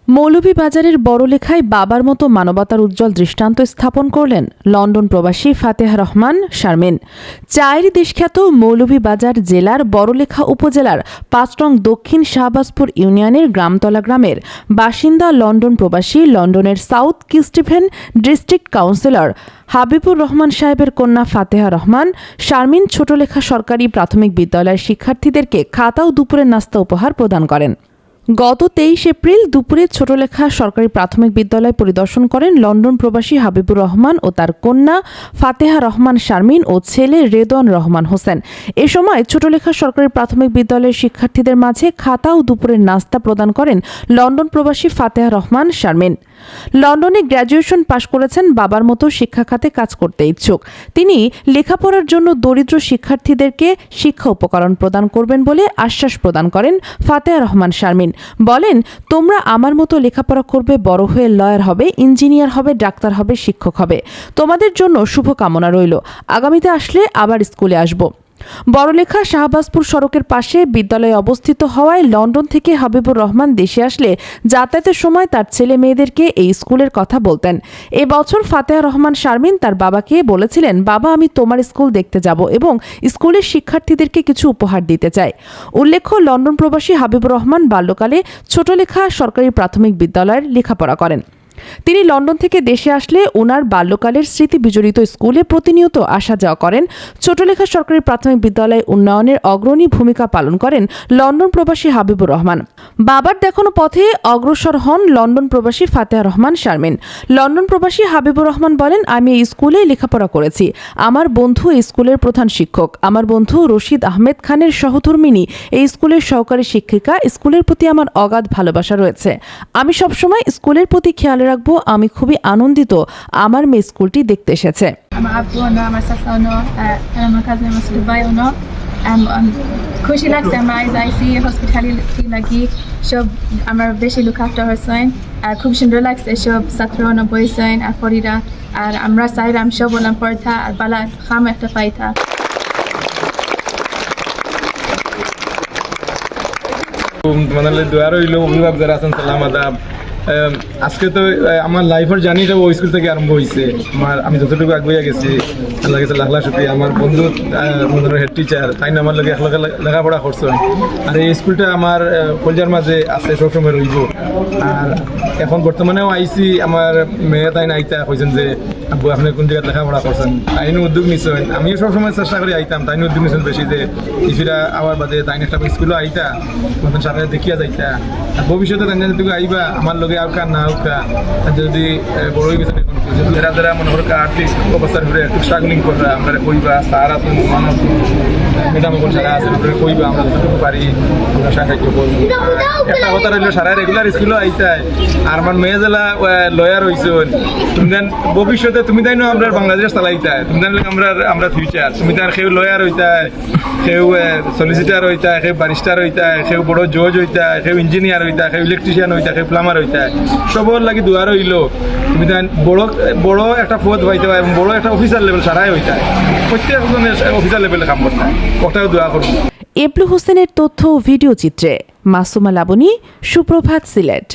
মৌলভীবাজারের বড়লেখায় বাবার মতো মানবতার উজ্জ্বল দৃষ্টান্ত স্থাপন করলেন লন্ডন প্রবাসী ফাতেহা রহমান শারমিন। চায়ের দেশখ্যাত মৌলভীবাজার জেলার বড়লেখা উপজেলার ৫ নং দক্ষিণ শাহবাজপুর ইউনিয়নের গ্রামতলা গ্রামের বাসিন্দা লন্ডন প্রবাসী লন্ডনের South Kesteven District councillor Habibur Rahman সাহেবের কন্যা ফাতেহা রহমান শারমিন ছোটলেখা সরকারি প্রাথমিক বিদ্যালয়ের শিক্ষার্থীদেরকে খাতা ও দুপুরের নাস্তা উপহার প্রদান করেন। গত ২৩ এপ্রিল দুপুরে ছোটলেখা সরকারি প্রাথমিক বিদ্যালয় পরিদর্শন করেন লন্ডন প্রবাসী হাবিবুর রহমান ও তার কন্যা ফাতেহা রহমান শারমিন ও ছেলে রেদওয়ান রহমান হোসেন। এ সময় ছোটলেখা সরকারি প্রাথমিক বিদ্যালয়ের শিক্ষার্থীদের মাঝে খাতা ও দুপুরের নাস্তা প্রদান করেন লন্ডন প্রবাসী ফাতেহা রহমান শারমিন। লন্ডনে গ্র্যাজুয়েশন পাশ করেছেন, বাবার মতো শিক্ষা খাতে কাজ করতে ইচ্ছুক। তিনি লেখাপড়ার জন্য দরিদ্র শিক্ষার্থীদেরকে শিক্ষা উপকরণ প্রদান করবেন বলে আশ্বাস প্রদান করেন ফাতেহা রহমান শারমিন। বলেন, তোমরা আমার মতো লেখাপড়া করবে, বড় হয়ে লয়ার হবে, ইঞ্জিনিয়ার হবে, ডাক্তার হবে, শিক্ষক হবে। তোমাদের জন্য শুভকামনা রইল। আগামীতে আসলে আবার স্কুলে আসব। বড়লেখা শাহবাজপুর সড়কের পাশে বিদ্যালয় অবস্থিত হওয়ায় লন্ডন থেকে হাবিবুর রহমান দেশে আসলে যাতায়াতের সময় তার ছেলে মেয়েদেরকে এই স্কুলের কথা বলতেন। এ বছর ফাতেহা রহমান শারমিন তার বাবাকে বলেছিলেন, বাবা, আমি তোমার স্কুল দেখতে যাব এবং স্কুলের শিক্ষার্থীদেরকে কিছু উপহার দিতে চাই। উল্লেখ্য, লন্ডন প্রবাসী হাবিবুর রহমান বাল্যকালে ছোটলেখা সরকারি প্রাথমিক বিদ্যালয়ের লেখাপড়া করেন। তিনি লন্ডন থেকে দেশে আসলে ওনার বাল্যকালের স্মৃতি বিজড়িত স্কুলে প্রতিনিয়ত আসা যাওয়া করেন। ছোটলেখা সরকারি প্রাথমিক বিদ্যালয় উন্নয়নের অগ্রণী ভূমিকা পালন করেন লন্ডন প্রবাসী হাবিবুর রহমান। বাবার দেখানো পথে অগ্রসর হন লন্ডন প্রবাসী ফাতেহা রহমান শারমিন। লন্ডন প্রবাসী হাবিবুর রহমান বলেন, আমি এই স্কুলে লেখাপড়া করেছি। আমার বন্ধু এই স্কুলের প্রধান শিক্ষক। আমার বন্ধু রশিদ আহমেদ খানের সহধর্মিণী এই স্কুলের সহকারী শিক্ষিকা। স্কুলের প্রতি আমার অগাধ ভালোবাসা রয়েছে। আমি সবসময় স্কুলের প্রতি খেয়াল রাখবো। আমি খুবই আনন্দিত আমার মেয়ে স্কুলটি দেখতে এসেছে। খুশি লাগছে আমার আইসি হসপিটালিটি লাগি সব আমার বেশি লুক আফটার হয়েছেন আর খুব সুন্দর লাগছে সব ছাত্র বইছেন আর পরিরা আর আমরা চাইলাম সব বললাম পড়তা আর বালা খাম একটা পাইতা। মানে দোয়ার হইল অভিভাবক যারা আছেন সালাম আদাব। আজকে তো আমার লাইফের জার্নিটা ওই স্কুল থেকে আরম্ভ হয়েছে। আমি যতটুকু আগুয়া গেছি, আল্লাহ কাছে লাখ লাখ শুকরিয়া। আমার বন্ধু হেড টিচার তাই আমার লগে একলগে লেখাপড়া করছেন। আর এই স্কুলটা আমার কলজার মাঝে আছে, সবসময় রইব। আর এখন বর্তমানেও আইসি আমার মেয়ে তাই আইতা কইছেন যে আব্বু আপনি কোন জায়গায় লেখাপড়া করছেন, তাইনি উদ্যোগ নিচ্ছেন। আমিও সবসময় চেষ্টা করে আইতাম, তাইনি উদ্যোগ নিচ্ছেন বেশি যে ইফিরা আবার বাদে তাই একটা স্কুলও আইতা মতন সাথে দেখিয়া যাইতা। আর ভবিষ্যতে তাই যদি আইবা আমার লগে আউকা না আউকা যদি বড় হয়ে গেছে যারা যারা মনে করো আর্থিক অবস্থার ঘুরে একটু স্ট্রাগলিং করা আমরা কইবা সারা ম্যাডাম যারা আছে কইবা আমরা যতটুকু পারি আমরা সাহায্য করবো। একটা কথা রইল, সারা রেগুলার স্কুলও আইতায়। আর আমার মেয়ে জেলা লয়ার হয়েছেন। তুমি দেন ভবিষ্যতে তুমি তাই না আমরা বাংলাদেশ চালাইতায়, তুমি জানলে আমরা ফিউচার। তুমি তার কেউ লয়ার হইতায়, কেউ সলিসিটার হইতায়, কেউ ব্যারিস্টার হইতায়, কেউ বড় জজ হইতায়, কেউ ইঞ্জিনিয়ার হইতায়, কেউ ইলেকট্রিশিয়ান হইতায়, কেউ প্লাম্বার হইতায়। সবর লাগি দুয়ার হইল তুমি তাই বড় একটা পদ পাইতে এবং বড় একটা অফিসার লেভেল সারাই হইতায়। প্রত্যেকজনের অফিসার লেভেলে কাম করতে ওটাও দোয়া করবো। এবলু হোসেনের তথ্য ও ভিডিও চিত্রে মাসুমা লাবনী, সুপ্রভাত, সিলেট।